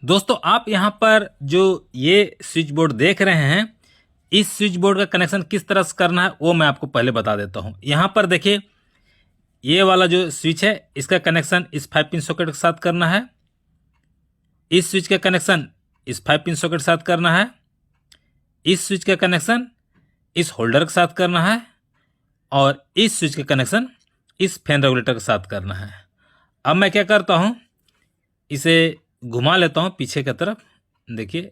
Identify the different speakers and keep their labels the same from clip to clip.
Speaker 1: दोस्तों आप यहाँ पर जो ये स्विच बोर्ड देख रहे हैं, इस स्विच बोर्ड का कनेक्शन किस तरह से करना है वो मैं आपको पहले बता देता हूँ। यहाँ पर देखिए, ये वाला जो स्विच है इसका कनेक्शन इस 5 पिन सॉकेट के साथ करना है। इस स्विच का कनेक्शन इस 5 पिन सॉकेट के साथ करना है। इस स्विच का कनेक्शन इस होल्डर के साथ करना है और इस स्विच का कनेक्शन इस फैन रेगुलेटर के साथ करना है। अब मैं क्या करता हूँ, इसे घुमा लेता हूँ पीछे की तरफ। देखिए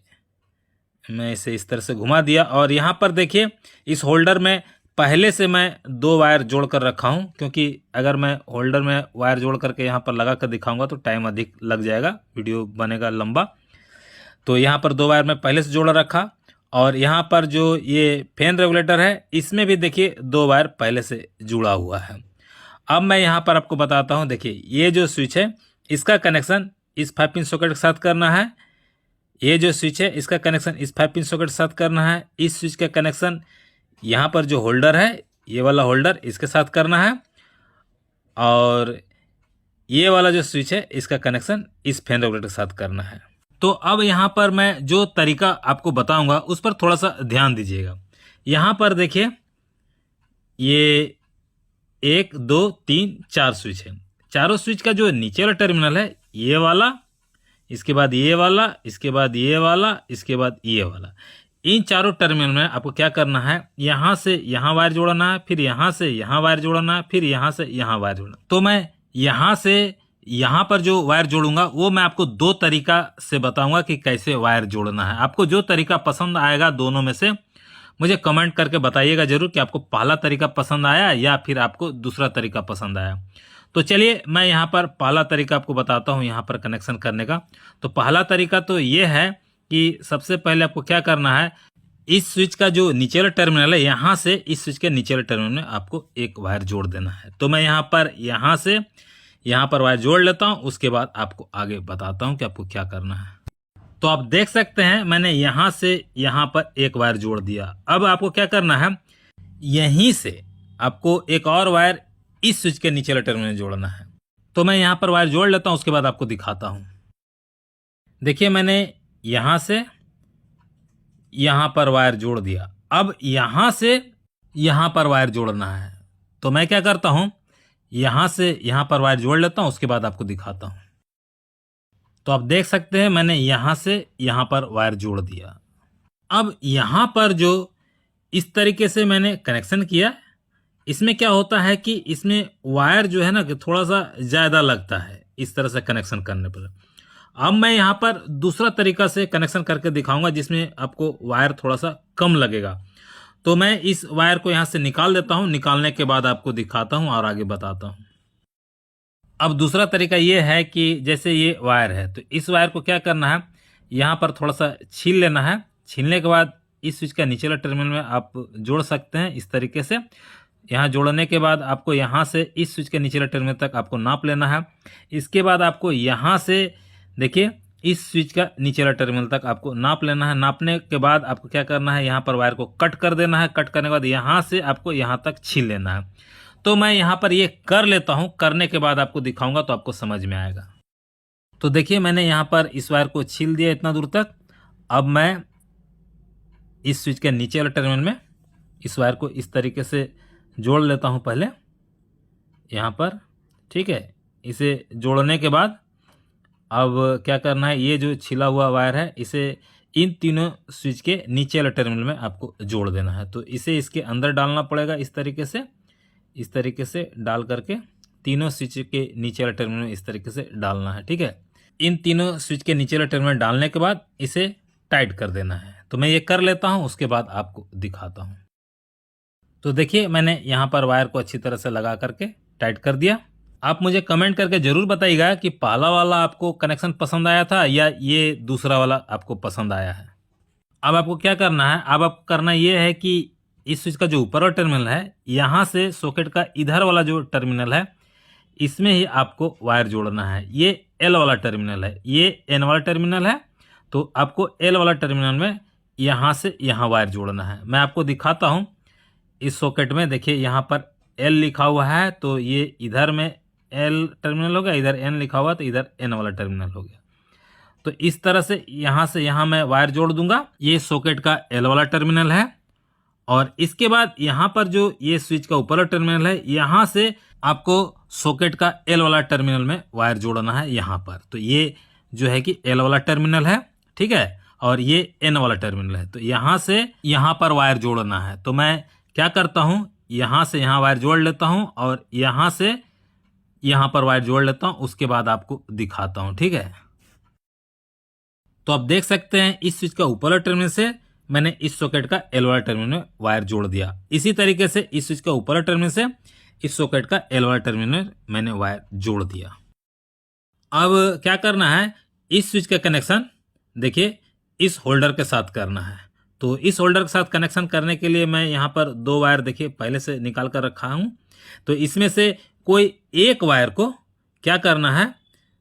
Speaker 1: मैं इसे इस तरह से घुमा दिया और यहाँ पर देखिए इस होल्डर में पहले से मैं 2 वायर जोड़ कर रखा हूँ, क्योंकि अगर मैं होल्डर में वायर जोड़ करके यहाँ पर लगा कर दिखाऊंगा तो टाइम अधिक लग जाएगा, वीडियो बनेगा लंबा। तो यहाँ पर 2 वायर मैं पहले से जोड़ रखा और यहाँ पर जो ये फैन रेगुलेटर है इसमें भी देखिए 2 वायर पहले से जुड़ा हुआ है। अब मैं यहाँ पर आपको बताता हूँ। देखिए ये जो स्विच है इसका कनेक्शन इस 5 पिन सॉकेट के साथ करना है। ये जो स्विच है इसका कनेक्शन इस 5 पिन सॉकेट के साथ करना है। इस स्विच का कनेक्शन यहाँ पर जो होल्डर है, ये वाला होल्डर, इसके साथ करना है और ये वाला जो स्विच है इसका कनेक्शन इस फैन रेगुलेटर के साथ करना है। तो अब यहाँ पर मैं जो तरीका आपको बताऊंगा उस पर थोड़ा सा ध्यान दीजिएगा। यहाँ पर देखिए ये 1 2 3 4 स्विच है। चारों स्विच का जो नीचे वाला टर्मिनल है ये वाला, इसके बाद ये वाला, इसके बाद ये वाला, इसके बाद ये वाला, इन चारों टर्मिनल में आपको क्या करना है, यहाँ से यहाँ वायर जोड़ना है, फिर यहाँ से यहाँ वायर जोड़ना है, फिर यहाँ से यहाँ वायर जोड़ना। तो मैं यहाँ से यहाँ पर जो वायर जोड़ूंगा वो मैं आपको 2 तरीका से बताऊंगा कि कैसे वायर जोड़ना है। आपको जो तरीका पसंद आएगा दोनों में से मुझे कमेंट करके बताइएगा जरूर कि आपको पहला तरीका पसंद आया या फिर आपको दूसरा तरीका पसंद आया। तो चलिए मैं यहाँ पर पहला तरीका आपको बताता हूँ यहाँ पर कनेक्शन करने का। तो पहला तरीका तो ये है कि सबसे पहले आपको क्या करना है, इस स्विच का जो नीचे वाला टर्मिनल है यहाँ से इस स्विच के नीचे वाले टर्मिनल में आपको एक वायर जोड़ देना है। तो मैं यहाँ से यहाँ पर वायर जोड़ लेता हूँ, उसके बाद आपको आगे बताता हूँ कि आपको क्या करना है। तो आप देख सकते हैं मैंने यहाँ से यहाँ पर एक वायर जोड़ दिया। अब आपको क्या करना है, यहीं से आपको एक और वायर इस स्विच के नीचे वाले टर्मिनल में जोड़ना है। तो मैं यहाँ पर वायर जोड़ लेता हूँ, उसके बाद आपको दिखाता हूँ। देखिए मैंने यहाँ से यहाँ पर वायर जोड़ दिया। अब यहाँ से यहाँ पर वायर जोड़ना है। तो मैं क्या करता हूँ, यहाँ से यहाँ पर वायर जोड़ लेता हूँ, उसके बाद आपको दिखाता हूँ। तो आप देख सकते हैं मैंने यहाँ से यहाँ पर वायर जोड़ दिया। अब यहाँ पर जो इस तरीके से मैंने कनेक्शन किया, इसमें क्या होता है कि इसमें वायर जो है ना कि थोड़ा सा ज़्यादा लगता है इस तरह से कनेक्शन करने पर। अब मैं यहाँ पर दूसरा तरीका से कनेक्शन करके दिखाऊंगा जिसमें आपको वायर थोड़ा सा कम लगेगा। तो मैं इस वायर को यहाँ से निकाल देता हूँ, निकालने के बाद आपको दिखाता हूँ और आगे बताता हूँ। अब दूसरा तरीका ये है कि जैसे ये वायर है तो इस वायर को क्या करना है, यहाँ पर थोड़ा सा छील लेना है। छीलने के बाद इस स्विच का नीचे वाला टर्मिनल में आप जोड़ सकते हैं इस तरीके से। यहाँ जोड़ने के बाद आपको यहाँ से इस स्विच के नीचे वाले टर्मिनल तक आपको नाप लेना है। इसके बाद आपको यहाँ से देखिए इस स्विच का नीचे वाला टर्मिनल तक आपको नाप लेना है। नापने के बाद आपको क्या करना है, यहाँ पर वायर को कट कर देना है। कट करने के बाद यहाँ से आपको यहाँ तक छील लेना है। तो मैं यहाँ पर ये कर लेता हूँ, करने के बाद आपको दिखाऊंगा तो आपको समझ में आएगा। तो देखिए मैंने यहाँ पर इस वायर को छील दिया इतना दूर तक। अब मैं इस स्विच के नीचे वाले टर्मिनल में इस वायर को इस तरीके से जोड़ लेता हूँ पहले यहाँ पर, ठीक है। इसे जोड़ने के बाद अब क्या करना है, ये जो छिला हुआ वायर है इसे इन तीनों स्विच के नीचे वाले टर्मिनल में आपको जोड़ देना है। तो इसे इसके अंदर डालना पड़ेगा इस तरीके से डाल करके तीनों स्विच के नीचे वाले टर्मिनल में इस तरीके से डालना है, ठीक है। इन तीनों स्विच के नीचे वाले टर्मिनल डालने के बाद इसे टाइट कर देना है। तो मैं ये कर लेता हूँ, उसके बाद आपको दिखाता हूँ। तो देखिए मैंने यहाँ पर वायर को अच्छी तरह से लगा करके टाइट कर दिया। आप मुझे कमेंट करके ज़रूर बताइएगा कि पहला वाला आपको कनेक्शन पसंद आया था या ये दूसरा वाला आपको पसंद आया है। अब आपको क्या करना है, अब आपको करना ये है कि इस स्विच का जो ऊपर वाला टर्मिनल है यहाँ से सॉकेट का इधर वाला जो टर्मिनल है इसमें ही आपको वायर जोड़ना है। ये एल वाला टर्मिनल है, ये एन वाला टर्मिनल है। तो आपको एल वाला टर्मिनल में यहाँ से यहाँ वायर जोड़ना है। मैं आपको दिखाता हूँ। इस सॉकेट में देखिए यहाँ पर एल लिखा हुआ है, तो ये इधर में एल टर्मिनल हो गया, इधर एन लिखा हुआ तो इधर एन वाला टर्मिनल हो गया। तो इस तरह से यहाँ मैं वायर जोड़ दूंगा। ये सॉकेट का एल वाला टर्मिनल है और इसके बाद यहाँ पर जो ये स्विच का ऊपर वाला टर्मिनल है, यहाँ से आपको सॉकेट का एल वाला टर्मिनल में वायर जोड़ना है यहाँ पर। तो ये जो है कि एल वाला टर्मिनल है, ठीक है, और ये एन वाला टर्मिनल है। तो यहाँ से यहाँ पर वायर जोड़ना है। तो मैं क्या करता हूँ, यहाँ से यहाँ वायर जोड़ लेता हूँ और यहाँ से यहाँ पर वायर जोड़ लेता हूँ, उसके बाद आपको दिखाता हूँ, ठीक है। तो आप देख सकते हैं इस स्विच का ऊपर वाला टर्मिनल से मैंने इस सॉकेट का एल वाला टर्मिनल में वायर जोड़ दिया। इसी तरीके से इस स्विच का ऊपर वाला टर्मिनल से इस सॉकेट का एल वाला टर्मिनल में मैंने वायर जोड़ दिया। अब क्या करना है, इस स्विच का कनेक्शन देखिए इस होल्डर के साथ करना है। तो इस होल्डर के साथ कनेक्शन करने के लिए मैं यहाँ पर 2 वायर देखिए पहले से निकाल कर रखा हूँ। तो इसमें से कोई एक वायर को क्या करना है,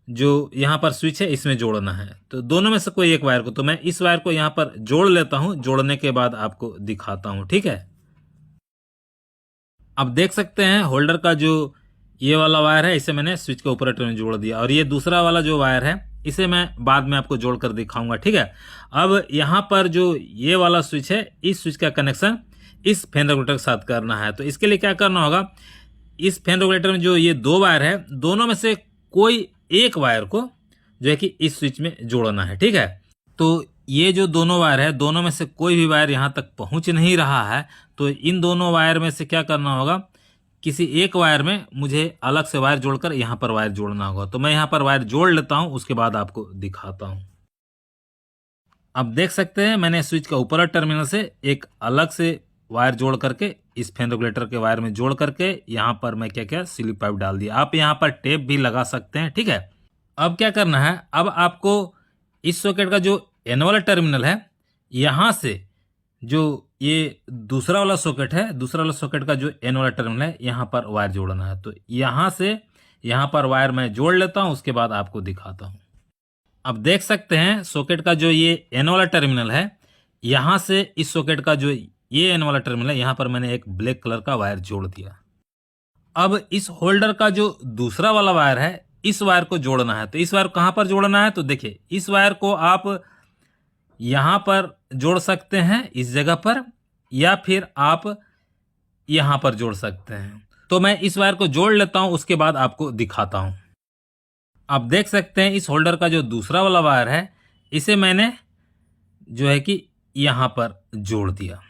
Speaker 1: जो यहाँ पर स्विच है इसमें जोड़ना है। तो दोनों में से कोई एक वायर को, तो मैं इस वायर को यहाँ पर जोड़ लेता हूँ, जोड़ने के बाद आपको दिखाता हूँ, ठीक है। अब देख सकते हैं होल्डर का जो ये वाला वायर है इसे मैंने स्विच के ऊपर टर्मिनल जोड़ दिया और ये दूसरा वाला जो वायर है इसे मैं बाद में आपको जोड़कर दिखाऊंगा, ठीक है। अब यहाँ पर जो ये वाला स्विच है, इस स्विच का कनेक्शन इस फैन रेगुलेटर के साथ करना है। तो इसके लिए क्या करना होगा, इस फैन रेगुलेटर में जो ये 2 वायर है, दोनों में से कोई एक वायर को जो है कि इस स्विच में जोड़ना है, ठीक है। तो ये जो दोनों वायर है, दोनों में से कोई भी वायर यहाँ तक पहुँच नहीं रहा है। तो इन दोनों वायर में से क्या करना होगा, किसी एक वायर में मुझे अलग से वायर जोड़कर यहाँ पर वायर जोड़ना होगा। तो मैं यहाँ पर वायर जोड़ लेता हूँ, उसके बाद आपको दिखाता हूँ। अब देख सकते हैं मैंने स्विच का ऊपर टर्मिनल से एक अलग से वायर जोड़ करके इस फैन रेगुलेटर के वायर में जोड़ करके यहाँ पर मैं क्या स्लिप पाइप डाल दिया। आप यहाँ पर टेप भी लगा सकते हैं, ठीक है। अब क्या करना है, अब आपको इस सॉकेट का जो एन वाला टर्मिनल है, यहाँ से जो ये दूसरा वाला सॉकेट है, दूसरा वाला सॉकेट का जो एन वाला टर्मिनल है, यहाँ पर वायर जोड़ना है। तो यहाँ से यहाँ पर वायर मैं जोड़ लेता हूँ, उसके बाद आपको दिखाता हूँ। अब देख सकते हैं सॉकेट का जो ये एन वाला टर्मिनल है, यहाँ से इस सॉकेट का जो ये एन वाला टर्मिनल है, यहाँ पर मैंने एक ब्लैक कलर का वायर जोड़ दिया। अब इस होल्डर का जो दूसरा वाला वायर है, इस वायर को जोड़ना है। तो इस वायर कहाँ पर जोड़ना है, तो देखिए इस वायर को आप यहाँ पर जोड़ सकते हैं इस जगह पर, या फिर आप यहाँ पर जोड़ सकते हैं। तो मैं इस वायर को जोड़ लेता हूँ, उसके बाद आपको दिखाता हूँ। आप देख सकते हैं इस होल्डर का जो दूसरा वाला वायर है, इसे मैंने जो है कि यहाँ पर जोड़ दिया।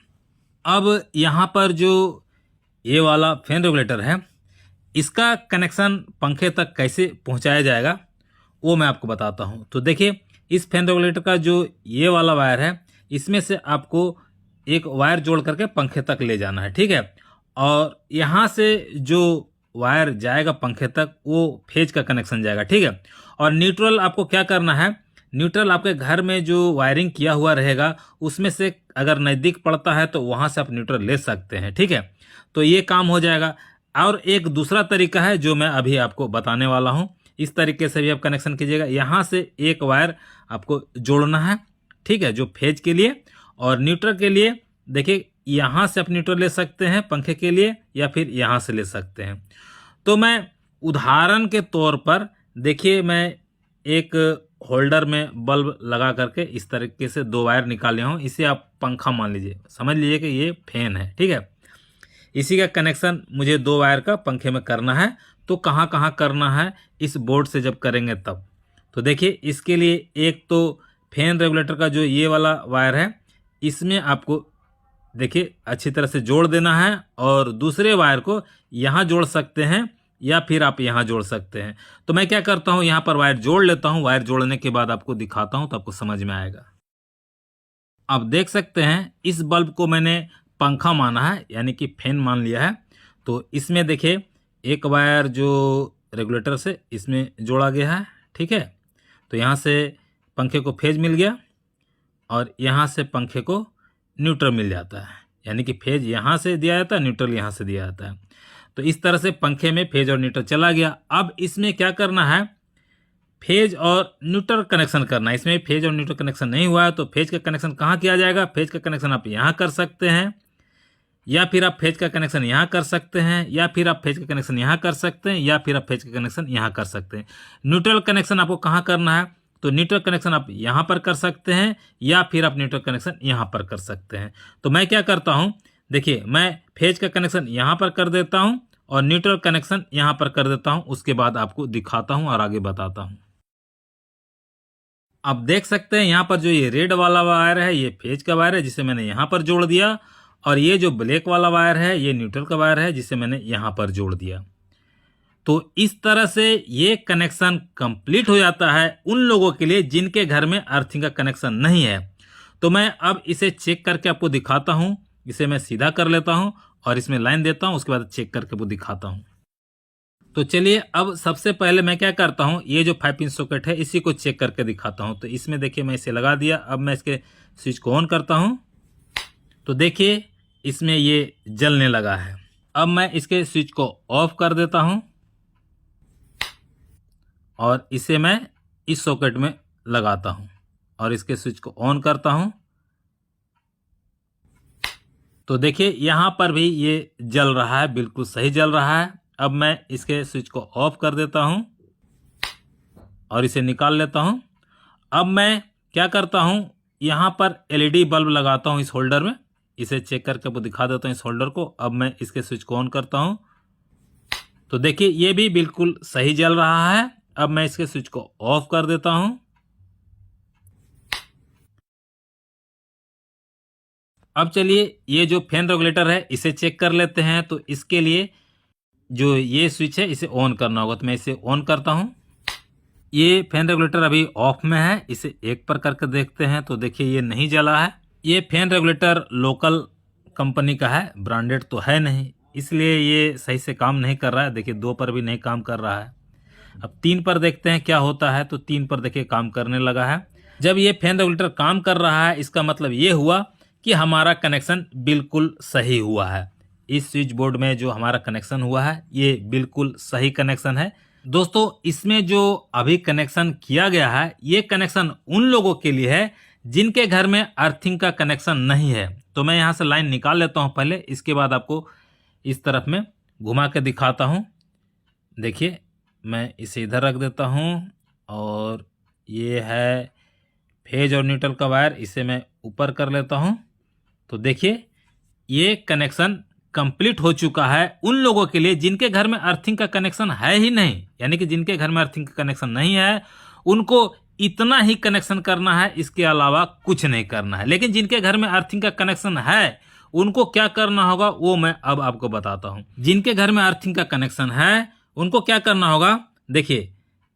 Speaker 1: अब यहाँ पर जो ये वाला फैन रेगुलेटर है, इसका कनेक्शन पंखे तक कैसे पहुँचाया जाएगा वो मैं आपको बताता हूँ। तो देखिए इस फैन रेगुलेटर का जो ये वाला वायर है, इसमें से आपको एक वायर जोड़ करके पंखे तक ले जाना है, ठीक है। और यहाँ से जो वायर जाएगा पंखे तक, वो फेज का कनेक्शन जाएगा, ठीक है। और न्यूट्रल आपको क्या करना है, न्यूट्रल आपके घर में जो वायरिंग किया हुआ रहेगा उसमें से अगर नज़दीक पड़ता है तो वहाँ से आप न्यूट्रल ले सकते हैं, ठीक है। तो ये काम हो जाएगा। और एक दूसरा तरीका है जो मैं अभी आपको बताने वाला हूँ, इस तरीके से भी आप कनेक्शन कीजिएगा। यहाँ से एक वायर आपको जोड़ना है, ठीक है, जो फेज के लिए। और न्यूट्रल के लिए देखिए यहाँ से आप न्यूट्रल ले सकते हैं पंखे के लिए, या फिर यहाँ से ले सकते हैं। तो मैं उदाहरण के तौर पर देखिए, मैं एक होल्डर में बल्ब लगा करके इस तरीके से 2 वायर निकाले हूँ। इसे आप पंखा मान लीजिए, समझ लीजिए कि ये फैन है, ठीक है। इसी का कनेक्शन मुझे 2 वायर का पंखे में करना है। तो कहाँ कहाँ करना है, इस बोर्ड से जब करेंगे तब। तो देखिए इसके लिए एक तो फैन रेगुलेटर का जो ये वाला वायर है, इसमें आपको देखिए अच्छी तरह से जोड़ देना है, और दूसरे वायर को यहाँ जोड़ सकते हैं या फिर आप यहाँ जोड़ सकते हैं। तो मैं क्या करता हूँ, यहाँ पर वायर जोड़ लेता हूँ। वायर जोड़ने के बाद आपको दिखाता हूँ तो आपको समझ में आएगा। आप देख सकते हैं इस बल्ब को मैंने पंखा माना है, यानी कि फैन मान लिया है। तो इसमें देखिए एक वायर जो रेगुलेटर से इसमें जोड़ा गया है, ठीक है। तो यहाँ से पंखे को फेज मिल गया और यहाँ से पंखे को न्यूट्रल मिल जाता है, यानी कि फेज यहाँ से दिया जाता है, न्यूट्रल यहाँ से दिया जाता है। तो इस तरह से पंखे में फेज और न्यूट्रल चला गया। अब इसमें क्या करना है, फेज और न्यूट्रल कनेक्शन करना है। इसमें फेज और न्यूट्रल कनेक्शन नहीं हुआ है, तो फेज का कनेक्शन कहाँ किया जाएगा, फेज का कनेक्शन आप यहाँ कर सकते हैं, या फिर आप फेज का कनेक्शन यहाँ कर सकते हैं, या फिर आप फेज का कनेक्शन यहाँ कर सकते हैं, या फिर आप फेज का कनेक्शन यहाँ कर सकते हैं। न्यूट्रल कनेक्शन आपको कहाँ करना है, तो न्यूट्रल कनेक्शन आप यहाँ पर कर सकते हैं या फिर आप न्यूट्रल कनेक्शन यहाँ पर कर सकते हैं। तो मैं क्या करता हूँ, देखिए मैं फेज का कनेक्शन यहाँ पर कर देता हूँ और न्यूट्रल कनेक्शन यहाँ पर कर देता हूँ, उसके बाद आपको दिखाता हूँ और आगे बताता हूँ। आप देख सकते हैं यहाँ पर जो ये रेड वाला वायर है ये फेज का वायर है जिसे मैंने यहाँ पर जोड़ दिया, और ये जो ब्लैक वाला वायर है ये न्यूट्रल का वायर है जिसे मैंने यहाँ पर जोड़ दिया। तो इस तरह से ये कनेक्शन कंप्लीट हो जाता है उन लोगों के लिए जिनके घर में अर्थिंग का कनेक्शन नहीं है। तो मैं अब इसे चेक करके आपको दिखाता हूँ। इसे मैं सीधा कर लेता हूँ और इसमें लाइन देता हूँ, उसके बाद चेक करके आपको दिखाता हूँ। तो चलिए अब सबसे पहले मैं क्या करता हूँ, ये जो 5 पिन सॉकेट है इसी को चेक करके दिखाता हूँ। तो इसमें देखिए मैं इसे लगा दिया। अब मैं इसके स्विच को ऑन करता हूँ तो देखिए इसमें ये जलने लगा है। अब मैं इसके स्विच को ऑफ कर देता हूँ और इसे मैं इस सॉकेट में लगाता हूँ और इसके स्विच को ऑन करता हूँ। तो देखिए यहाँ पर भी ये जल रहा है, बिल्कुल सही जल रहा है। अब मैं इसके स्विच को ऑफ कर देता हूँ और इसे निकाल लेता हूँ। अब मैं क्या करता हूँ, यहाँ पर एलईडी बल्ब लगाता हूँ इस होल्डर में। इसे चेक करके आपको दिखा देता हूँ इस होल्डर को। अब मैं इसके स्विच को ऑन करता हूँ तो देखिए ये भी बिल्कुल सही जल रहा है। अब मैं इसके स्विच को ऑफ कर देता हूं। अब चलिए ये जो फैन रेगुलेटर है इसे चेक कर लेते हैं। तो इसके लिए जो ये स्विच है इसे ऑन करना होगा। तो मैं इसे ऑन करता हूं। ये फैन रेगुलेटर अभी ऑफ में है, इसे एक पर करके देखते हैं। तो देखिए ये नहीं जला है। ये फैन रेगुलेटर लोकल कंपनी का है, ब्रांडेड तो है नहीं, इसलिए ये सही से काम नहीं कर रहा है। देखिए 2 पर भी नहीं काम कर रहा है। अब 3 पर देखते हैं क्या होता है। तो 3 पर देखिए काम करने लगा है। जब ये फैन रेगुलेटर काम कर रहा है इसका मतलब ये हुआ कि हमारा कनेक्शन बिल्कुल सही हुआ है। इस स्विच बोर्ड में जो हमारा कनेक्शन हुआ है ये बिल्कुल सही कनेक्शन है। दोस्तों इसमें जो अभी कनेक्शन किया गया है ये कनेक्शन उन लोगों के लिए है जिनके घर में अर्थिंग का कनेक्शन नहीं है। तो मैं यहाँ से लाइन निकाल लेता हूँ पहले, इसके बाद आपको इस तरफ में घुमा के दिखाता हूँ। देखिए मैं इसे इधर रख देता हूँ और ये है फेज और न्यूट्रल का वायर, इसे मैं ऊपर कर लेता हूँ। तो देखिए ये कनेक्शन कंप्लीट हो चुका है उन लोगों के लिए जिनके घर में अर्थिंग का कनेक्शन है ही नहीं। यानी कि जिनके घर में अर्थिंग का कनेक्शन नहीं है उनको इतना ही कनेक्शन करना है, इसके अलावा कुछ नहीं करना है। लेकिन जिनके घर में अर्थिंग का कनेक्शन है उनको क्या करना होगा वो मैं अब आपको बताता हूँ। जिनके घर में अर्थिंग का कनेक्शन है उनको क्या करना होगा, देखिए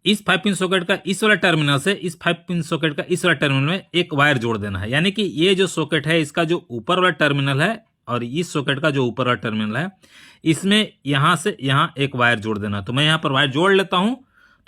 Speaker 1: इस 5 पिन सॉकेट का इस वाला टर्मिनल से इस 5 पिन सॉकेट का इस वाला टर्मिनल में एक वायर जोड़ देना है। यानी कि ये जो सॉकेट है इसका जो ऊपर वाला टर्मिनल है और इस सॉकेट का जो ऊपर वाला टर्मिनल है इसमें यहाँ से यहाँ एक वायर जोड़ देना। तो मैं यहाँ पर वायर जोड़ लेता हूँ।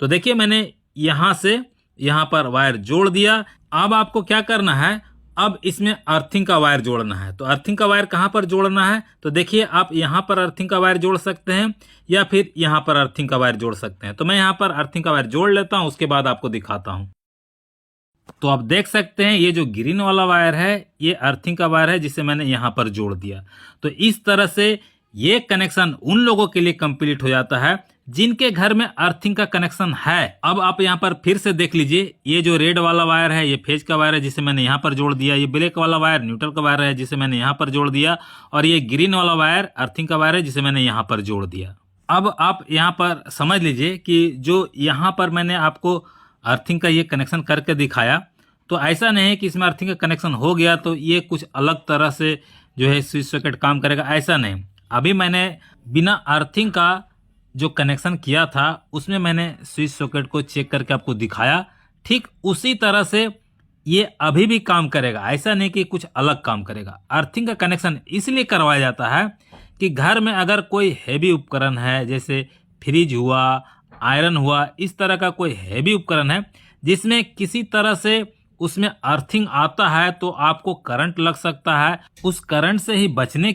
Speaker 1: तो देखिए मैंने यहाँ से यहाँ पर वायर जोड़ दिया। अब आपको क्या करना है, अब इसमें अर्थिंग का वायर जोड़ना है। तो अर्थिंग का वायर कहाँ पर जोड़ना है, तो देखिए आप यहाँ पर अर्थिंग का वायर जोड़ सकते हैं या फिर यहाँ पर अर्थिंग का वायर जोड़ सकते हैं। तो मैं यहाँ पर अर्थिंग का वायर जोड़ लेता हूँ, उसके बाद आपको दिखाता हूँ। तो आप देख सकते हैं ये जो ग्रीन वाला वायर है ये अर्थिंग का वायर है जिसे मैंने यहाँ पर जोड़ दिया। तो इस तरह से ये कनेक्शन उन लोगों के लिए कंप्लीट हो जाता है जिनके घर में अर्थिंग का कनेक्शन है। अब आप यहाँ पर फिर से देख लीजिए, ये जो रेड वाला वायर है ये फेज का वायर है जिसे मैंने यहाँ पर जोड़ दिया। ये ब्लैक वाला वायर न्यूट्रल का वायर है जिसे मैंने यहाँ पर जोड़ दिया। और ये ग्रीन वाला वायर अर्थिंग का वायर है जिसे मैंने यहाँ पर जोड़ दिया। अब आप यहाँ पर समझ लीजिए कि जो यहाँ पर मैंने आपको अर्थिंग का ये कनेक्शन करके दिखाया, तो ऐसा नहीं है कि इसमें अर्थिंग का कनेक्शन हो गया तो ये कुछ अलग तरह से जो है स्विच सॉकेट काम करेगा, ऐसा नहीं। अभी मैंने बिना अर्थिंग का जो कनेक्शन किया था उसमें मैंने स्विच सॉकेट को चेक करके आपको दिखाया। ठीक उसी तरह से ये अभी भी काम करेगा, ऐसा नहीं कि कुछ अलग काम करेगा। अर्थिंग का कनेक्शन इसलिए करवाया जाता है कि घर में अगर कोई हैवी उपकरण है, जैसे फ्रिज हुआ, आयरन हुआ, इस तरह का कोई हैवी उपकरण है जिसमें किसी तरह से उसमें अर्थिंग आता है तो आपको करंट लग सकता है। उस करंट से ही बचने